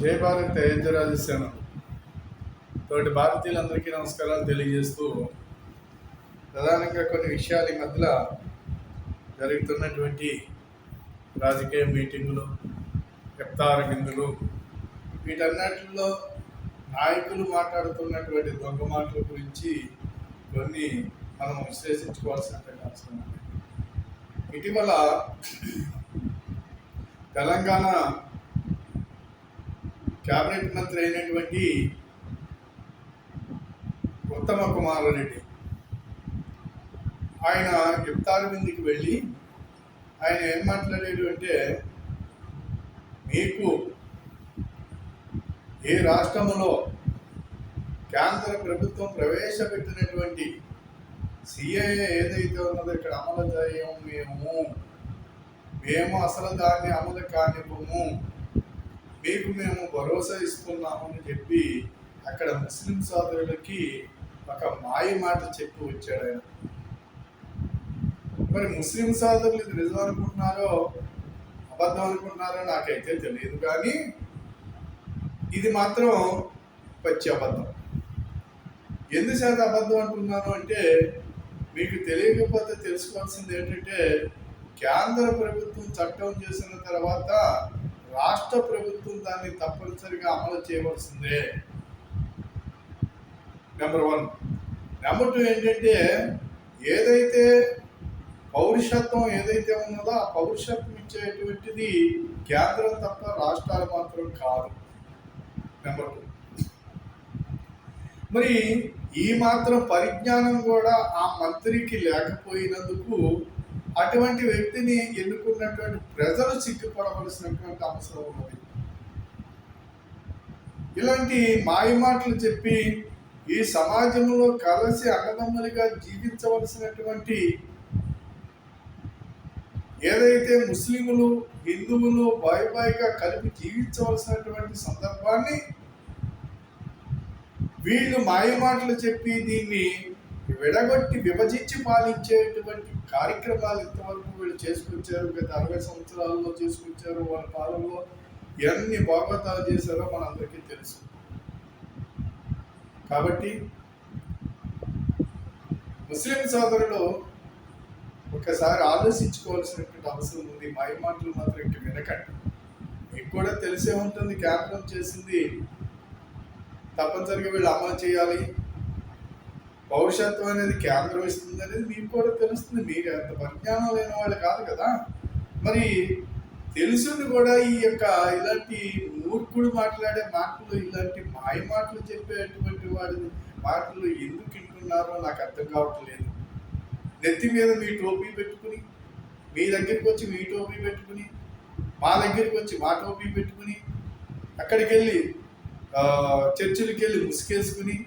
జై భారత్ రాజసేన తోటి భారతీయులందరికీ నమస్కారాలు తెలియజేస్తూ ప్రధానంగా కొన్ని విషయాల మధ్యలో జరుగుతున్నటువంటి రాజకీయ మీటింగులు, ఇఫ్తార్ విందులు, వీటన్నిటిలో నాయకులు మాట్లాడుతున్నటువంటి దొంగ మాటల గురించి కొన్ని మనం విశ్లేషించుకోవాల్సినటువంటి అవసరం ఉంది. ఇటీవల తెలంగాణ క్యాబినెట్ మంత్రి అయినటువంటి ఉత్తమ కుమార్ రెడ్డి ఆయన ఇఫ్తార్ విందుకి వెళ్ళి ఆయన ఏం మాట్లాడాడు అంటే, మీకు ఏ రాష్ట్రంలో కేంద్ర ప్రభుత్వం ప్రవేశపెట్టినటువంటి సిఏఏ ఏదైతే ఉన్నదో ఇక్కడ అమలు చేయము, మేము అసలు దాన్ని అమలు కానివ్వము, మీకు మేము భరోసా ఇస్తున్నామని చెప్పి అక్కడ ముస్లిం సోదరులకి ఒక మాయ మాట చెప్పి వచ్చాడు ఆయన. మరి ముస్లిం సోదరులు ఇది నిజం అనుకుంటున్నారో అబద్ధం అనుకుంటున్నారో నాకైతే తెలియదు, కానీ ఇది మాత్రం పచ్చి అబద్ధం. ఎందుచేత అబద్ధం అంటున్నాను అంటే, మీకు తెలియకపోతే తెలుసుకోవాల్సింది ఏంటంటే, కేంద్ర ప్రభుత్వం చట్టం చేసిన తర్వాత రాష్ట్ర ప్రభుత్వం దాన్ని తప్పనిసరిగా అమలు చేయవలసిందే. నెంబర్ 1. నెంబర్ 2 ఏంటంటే, ఏదైతే పౌరుషత్వం ఏదైతే ఉన్నదో ఆ పౌరుషత్వం ఇచ్చేటువంటిది కేంద్రం తప్ప రాష్ట్రాలు మాత్రం కాదు. నెంబర్ 2. మరి ఈ మాత్రం పరిజ్ఞానం కూడా ఆ మంత్రికి లేకపోయినందుకు అటువంటి వ్యక్తిని ఎన్నుకున్నటువంటి ప్రజలు సిగ్గుపడవలసినటువంటి అవసరం ఉన్నది. ఇలాంటి మాయ మాటలు చెప్పి ఈ సమాజంలో కలిసి అన్నదమ్ములుగా జీవించవలసినటువంటి ఏదైతే ముస్లింలు హిందువులు బాయిగా కలిపి జీవించవలసినటువంటి సందర్భాన్ని వీళ్ళు మాయ మాటలు చెప్పి దీన్ని విడగొట్టి విభజించి పాలించేటువంటి కార్యక్రమాలు ఇంతవరకు వీళ్ళు చేసుకొచ్చారు. గత 60 సంవత్సరాల్లో చేసుకొచ్చారు. వాళ్ళ కాలంలో ఎన్ని భాగవతాలు చేశారో మనందరికీ తెలుసు. కాబట్టి ముస్లిం సోదరులు ఒకసారి ఆలోచించుకోవాల్సినటువంటి అవసరం ఉంది. మాయ మాటలు మాత్రం ఇంక వినకండి. మీకు కూడా తెలిసే ఉంటుంది, కేంద్రం చేసింది తప్పనిసరిగా వీళ్ళు అమలు చేయాలి, పౌరుషత్వం అనేది కేంద్రం ఇస్తుంది అనేది మీకు కూడా తెలుస్తుంది. మీరు అంత పరిజ్ఞానం లేని వాళ్ళు కాదు కదా. మరి తెలుసుని కూడా ఈ యొక్క ఇలాంటి మూర్ఖుడు మాట్లాడే మాటలు, ఇలాంటి మాయ మాటలు చెప్పేటువంటి వాడి మాటలు ఎందుకు వింటున్నారో నాకు అర్థం కావట్లేదు. నెత్తి మీద మీ టోపీ పెట్టుకుని, మీ దగ్గరికి వచ్చి మీ టోపీ పెట్టుకుని, మా దగ్గరికి వచ్చి మా టోపీ పెట్టుకుని, అక్కడికి వెళ్ళి చర్చిలకి వెళ్ళి ముసుకేసుకుని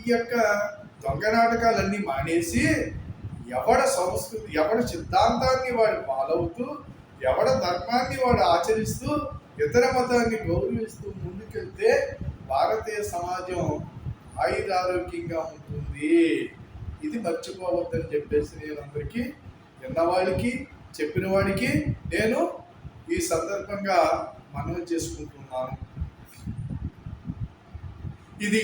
ఈ యొక్క దొంగ నాటకాలన్నీ మానేసి ఎవడ సంస్కృతి, ఎవడ సిద్ధాంతాన్ని వాడు ఫాలోవుతూ, ఎవడ ధర్మాన్ని వాడు ఆచరిస్తూ, ఇతర మతాన్ని గౌరవిస్తూ ముందుకెళ్తే భారతీయ సమాజం ఆయురారోగ్యంగా ఉంటుంది. ఇది మర్చిపోవద్దని చెప్పేసి నేను అందరికీ, విన్నవాడికి చెప్పిన వాడికి నేను ఈ సందర్భంగా మనవి చేసుకుంటున్నాను. ఇది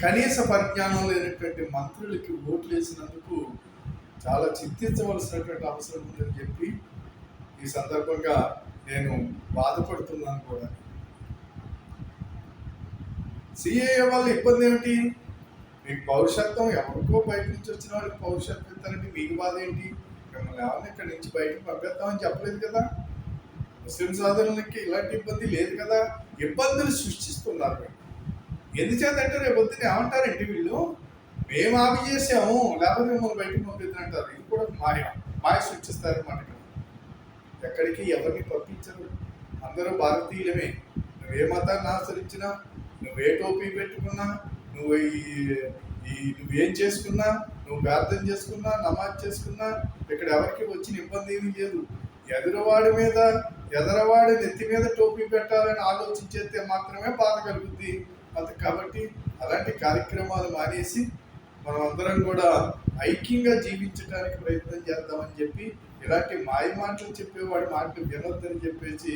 కనీస పరిజ్ఞానం లేనటువంటి మంత్రులకి ఓట్లు వేసినందుకు చాలా చింతించవలసినటువంటి అవసరం ఉందని చెప్పి ఈ సందర్భంగా నేను బాధపడుతున్నాను కూడా. సిఏఏ వల్ల ఇబ్బంది ఏమిటి? మీకు పౌరుషత్వం, ఎవరికో బయట నుంచి వచ్చిన వాళ్ళకి పౌరుషత్వం ఇస్తారంటే మీకు బాధ ఏంటి? మిమ్మల్ని ఎవరిని ఇక్కడి నుంచి బయటకు పంపిస్తామని చెప్పలేదు కదా. ముస్లిం సోదరులకి ఇలాంటి ఇబ్బంది లేదు కదా. ఇబ్బందులు సృష్టిస్తున్నారు. ఎందుచేతంటే రేపు పొద్దున్న ఏమంటారంటే, వీళ్ళు మేము ఆపి చేసాము లేకపోతే మిమ్మల్ని బయటకు పంపిద్దంటారు. ఇది కూడా మాయ సృష్టిస్తారన్నమాట. ఎక్కడికి ఎవరిని పంపించరు. అందరూ భారతీయులమే. నువ్వే మతాన్ని ఆచరించినా, నువ్వే టోపీ పెట్టుకున్నా, నువ్వేం చేసుకున్నా, నువ్వు ప్రార్థన చేసుకున్నా, నమాజ్ చేసుకున్నా, ఇక్కడ ఎవరికి వచ్చిన ఇబ్బంది ఏమీ లేదు. ఎదరవాడి నెత్తి మీద టోపీ పెట్టాలని ఆలోచించేస్తే మాత్రమే బాధ కలుగుద్ది. కాబట్టి అలాంటి కార్యక్రమాలు మానేసి మనం అందరం కూడా ఐక్యంగా జీవించడానికి ప్రయత్నం చేద్దామని చెప్పి, ఇలాంటి మాయ మాటలు చెప్పేవాడి మాటలు వినొద్దని చెప్పేసి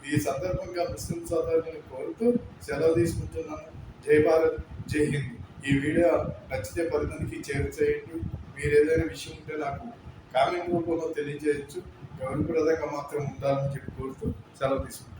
ఈ సందర్భంగా ముస్లిం సోదరులను కోరుతూ సెలవు తీసుకుంటున్నాను. జై భారత్, జై హింద్. ఈ వీడియో నచ్చితే 10 మందికి షేర్ చేయండి. మీరు ఏదైనా విషయం ఉంటే నాకు కామెంట్ రూపంలో తెలియజేయచ్చు. గౌరవప్రదంగా మాత్రం ఉండాలని చెప్పి కోరుతూ సెలవు తీసుకుంటాను.